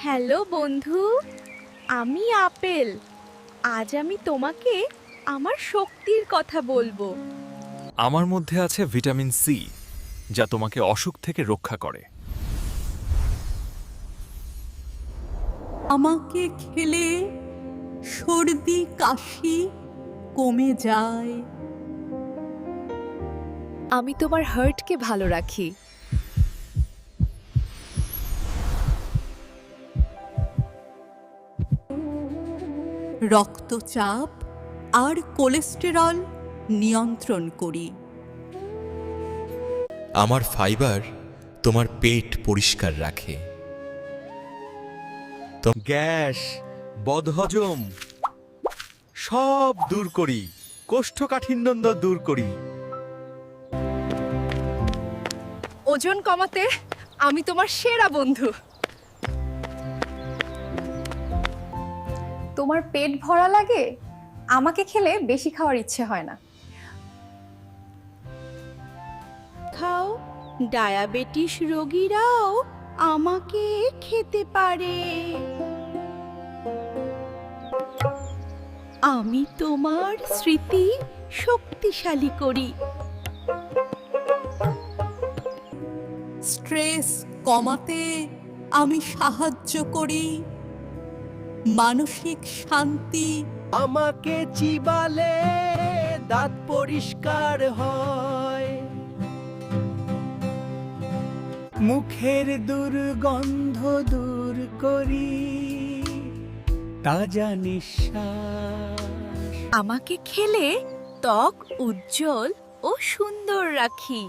Hello বন্ধু, আমি apple. আজ আমি তোমাকে আমার শক্তির কথা বলবো। আমার মধ্যে আছে ভিটামিন সি, যা তোমাকে অসুখ থেকে রক্ষা করে। আমাকে খেলে সর্দি কাশি কমে যায়। আমি তোমার হার্টকে ভালো রাখি। রক্তচাপ আর কোলেস্টেরল নিয়ন্ত্রণ করি। আমার ফাইবার তোমার পেট পরিষ্কার রাখে। গ্যাস, বদহজম সব দূর করি, কোষ্ঠকাঠিন্য দূর করি। ওজন কমাতে আমি তোমার সেরা বন্ধু। তোমার পেট ভরা লাগে? আমাকে খেলে বেশি খাওয়ার ইচ্ছে হয় না। খাও, ডায়াবেটিস রোগীরাও আমাকে খেতে পারে। আমি তোমার স্মৃতি শক্তিশালী করি। স্ট্রেস কমাতে আমি সাহায্য করি। মানসিক শান্তি আমাকে চিবালে দাঁত পরিষ্কার হয়, মুখের দুর্গন্ধ দূর করি, তাজা নিঃশ্বাস। আমাকে খেলে ত্বক উজ্জ্বল ও সুন্দর রাখি।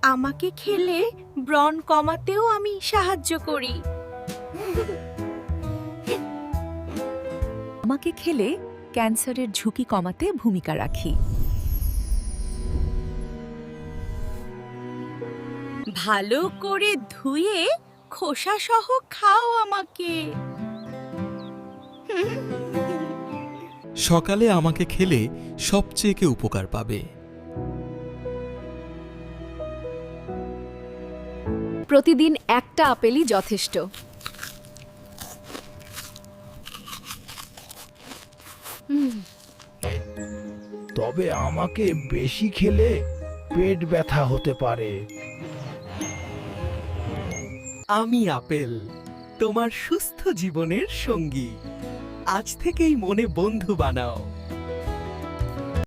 আমাকে খেলে ব্রণ কমাতেও আমি সাহায্য করি। আমাকে খেলে ক্যান্সারের ঝুঁকি কমাতে ভূমিকা রাখি। ভালো করে ধুয়ে খোসা সহ খাও আমাকে। সকালে আমাকে খেলে সবচেয়ে উপকার পাবে। প্রতিদিন একটা আপেলই যথেষ্ট। তবে আমাকে বেশি খেলে পেট ব্যথা হতে পারে। আমি আপেল, তোমার সুস্থ জীবনের সঙ্গী। আজ থেকেই মনে বন্ধু বানাও।